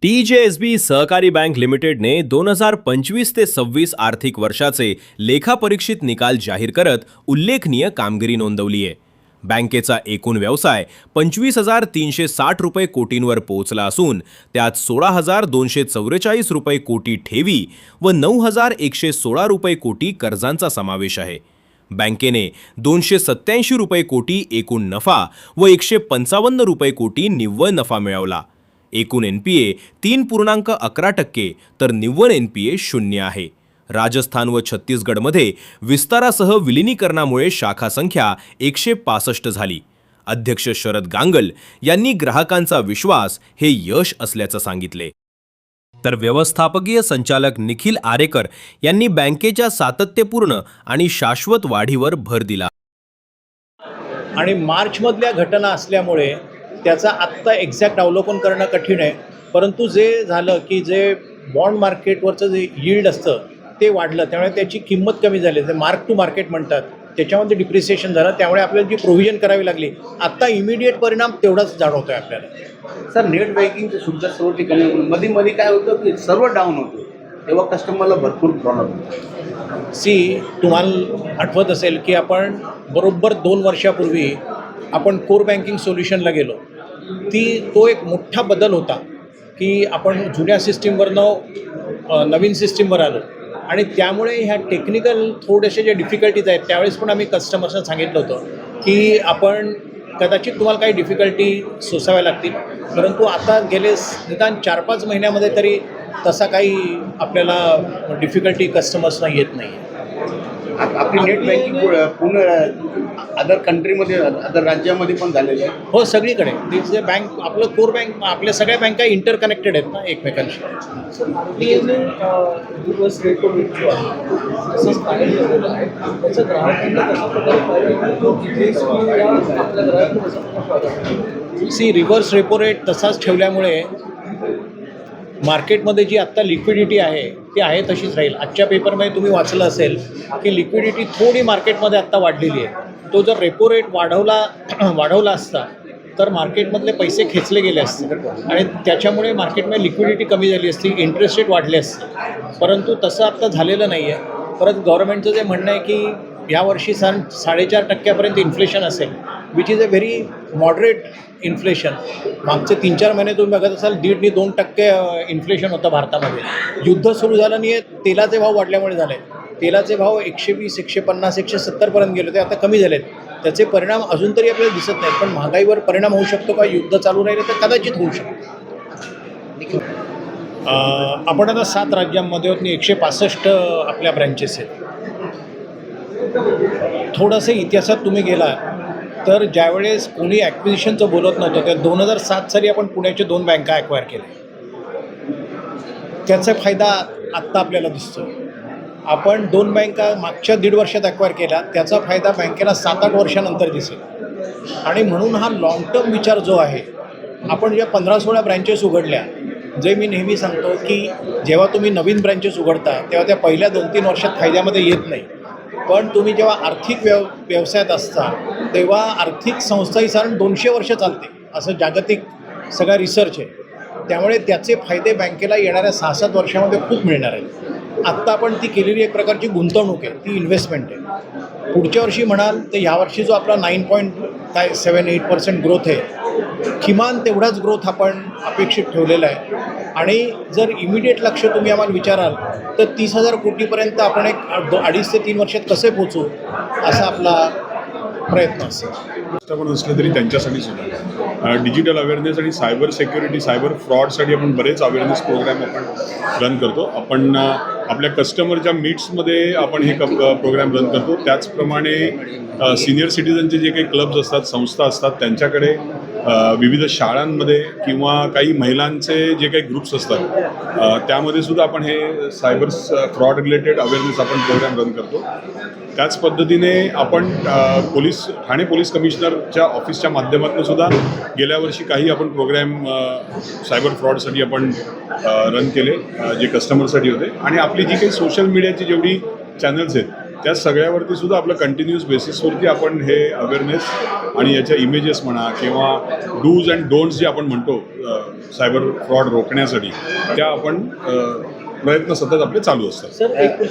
TJSB सहकारी bank लिमिटेडने 2025 ते 26 आर्थिक वर्षाचे लेखापरीक्षित निकाल जाहीर करत उल्लेखनीय कामगिरी नोंदवली आहे. बँकेचा एकूण व्यवसाय 25,360 रुपये कोटींवर पोहोचला असून त्यात 16,244 रुपये कोटी ठेवी व 9,116 रुपये कोटी कर्जांचा समावेश आहे. बँकेने 287 रुपये कोटी एकूण नफा व 155 रुपये कोटी निव्वळ नफा मिळवला. एकूण NPA 3.11% तर निव्वळ NPA 0 आहे. राजस्थान व छत्तीसगडमध्ये विस्तारासह विलिनीकरणामुळे शाखा संख्या 165 झाली. अध्यक्ष शरद गांगल यांनी ग्राहकांचा विश्वास हे यश असल्याचं सांगितले. तर व्यवस्थापकीय संचालक निखिल आरेकर यांनी बँकेच्या सातत्यपूर्ण आणि शाश्वत वाढीवर भर दिला. आणि मार्चमधल्या घटना असल्यामुळे त्याचा आत्ता एक्झॅक्ट अवलोकन करणं कठीण आहे. परंतु जे झालं की जे बॉन्ड मार्केटवरचं जे यील्ड असतं ते वाढलं, त्यामुळे त्याची किंमत कमी झाली. ते मार्क टू मार्केट म्हणतात, त्याच्यामध्ये डिप्रिसिएशन झालं. त्यामुळे आपल्याला जी प्रोव्हिजन करावी लागली, आत्ता इमिडिएट परिणाम तेवढाच जाणवतो आहे आपल्याला. सर, नेट बँकिंगचं सुद्धा सर्व ठिकाणी मध्ये काय होतं की सर्व डाऊन होतं, तेव्हा कस्टमरला भरपूर प्रॉब्लेम होतो. तुम्हाला आठवत असेल की आपण बरोबर 2 वर्षापूर्वी आपण कोर बँकिंग सोल्युशनला गेलो. तो एक मोठा बदल होता की आपण जुन्या सिस्टीमवरनं नवीन सिस्टीमवर आलो आणि त्यामुळे ह्या टेक्निकल थोडेसे जे डिफिकल्टीज आहेत त्यावेळेस पण आम्ही कस्टमर्सना सांगितलं होतं की आपण कदाचित तुम्हाला काही डिफिकल्टी सोसाव्या लागतील, परंतु आता गेले निदान 4-5 महिन्यामध्ये तरी तसा काही आपल्याला डिफिकल्टी कस्टमर्सना येत नाही. आपली नेट बँकिंग पूर्ण अदर कंट्रीमध्ये, अदर राज्यामध्ये पण झालेलं आहे. हो, सगळीकडे. जे बँक आपलं कोर बँक, आपल्या सगळ्या बँका इंटरकनेक्टेड आहेत ना एकमेकांशी. रिव्हर्स रेपो रेट तसाच ठेवल्यामुळे मार्केटमध्ये जी आत्ता लिक्विडिटी आहे ती आहे तशीच राहील. आजच्या पेपरमध्ये तुम्ही वाचलं असेल की लिक्विडिटी थोडी मार्केटमध्ये आत्ता वाढलेली आहे. तो जर रेपो रेट वाढवला असता तर मार्केटमधले पैसे खेचले गेले असते आणि त्याच्यामुळे मार्केटमध्ये लिक्विडिटी कमी झाली असती, इंटरेस्ट रेट वाढले असते. परंतु तसं आत्ता झालेलं नाही आहे. परत गव्हर्नमेंटचं जे म्हणणं आहे की यावर्षी 4.5% इन्फ्लेशन असेल, which is a very moderate inflation. मागचे 3-4 महिने तुम्ही बघत असाल 1.5-2% इन्फ्लेशन होतं भारतामध्ये. युद्ध सुरू झालं नाही आहे, तेलाचे भाव वाढल्यामुळे झाले. तेलाचे भाव 120, 150, 170पर्यंत गेले होते, आता कमी झालेत. त्याचे परिणाम अजून तरी आपल्याला दिसत नाहीत, पण महागाईवर परिणाम होऊ शकतो का? युद्ध चालू राहिले तर कदाचित होऊ शकतो. आपण आता 7 राज्यांमध्ये होत, 165 आपल्या ब्रँचेस आहेत. थोडंसं इतिहासात तुम्ही गेला तर ज्यावेळेस कोणी ॲक्विजिशनचं बोलत नव्हतं, त्या 2007 साली आपण पुण्याचे 2 बँका ॲक्वायर केल्या. त्याचा फायदा आत्ता आपल्याला दिसतो. आपण 2 बँका मागच्या 1.5 वर्षात ॲक्वायर केला, त्याचा फायदा बँकेला 7-8 वर्षानंतर दिसेल. आणि म्हणून हा लाँग टर्म विचार जो आहे, आपण ज्या 15-16 ब्रँचेस उघडल्या, जे मी नेहमी सांगतो की जेव्हा तुम्ही नवीन ब्रँचेस उघडता तेव्हा त्या पहिल्या 2-3 वर्षात फायद्यामध्ये येत नाही. पण तुम्ही जेव्हा आर्थिक व्यवसायात असता तेव्हा आर्थिक संस्था ही साधारण 200 वर्ष चालते, असं जागतिक सगळा रिसर्च आहे. त्यामुळे त्याचे फायदे बँकेला येणाऱ्या 6-7 वर्षामध्ये खूप मिळणार आहेत. आत्ता आपण ती केलेली एक प्रकारची गुंतवणूक आहे, ती इन्व्हेस्टमेंट आहे. पुढच्या वर्षी म्हणाल तर ह्यावर्षी जो आपला 9.78% ग्रोथ आहे, किमान तेवढाच ग्रोथ आपण अपेक्षित ठेवलेला आहे. आणि जर इमिडिएट लक्ष तुम्ही आम्हाला विचाराल तर 30,000 कोटीपर्यंत आपण एक 2.5 ते 3 वर्षात कसे पोचू असा आपला प्रयत्न असेल. पण असलं तरी त्यांच्यासाठी सुद्धा डिजिटल अवेअरनेस आणि सायबर सिक्युरिटी, सायबर फ्रॉडसाठी आपण बरेच अवेअरनेस प्रोग्राम आपण रन करतो. आपण आपल्या कस्टमरच्या मीट्समध्ये आपण हे प्रोग्राम रन करतो. त्याचप्रमाणे सिनियर सिटीजनचे जे काही क्लब्स असतात, संस्था असतात, त्यांच्याकडे विविध शाळांमध्ये किंवा काही महिलांचे जे काही ग्रुप्स असतात त्यामध्ये सुद्धा आपण हे सायबर फ्रॉड रिलेटेड अवेअरनेस आपण प्रोग्राम रन करतो. त्याच पद्धतीने आपण ठाणे पोलीस कमिशनरच्या ऑफिसच्या माध्यमातून सुद्धा गेल्या वर्षी काही आपण प्रोग्राम सायबर फ्रॉडसाठी आपण रन केले, जे कस्टमरसाठी होते. आणि आपली जी काही सोशल मीडियाची जेवढी चॅनल्स आहेत त्या सगळ्यावरती सुद्धा आपलं कंटिन्यूअस बेसिसवरती आपण हे अवेअरनेस आणि याच्या इमेजेस म्हणा किंवा डूज अँड डोंट्स जे आपण म्हणतो सायबर फ्रॉड रोखण्यासाठी त्या आपण प्रयत्न सतत आपले चालू असतात. सर एक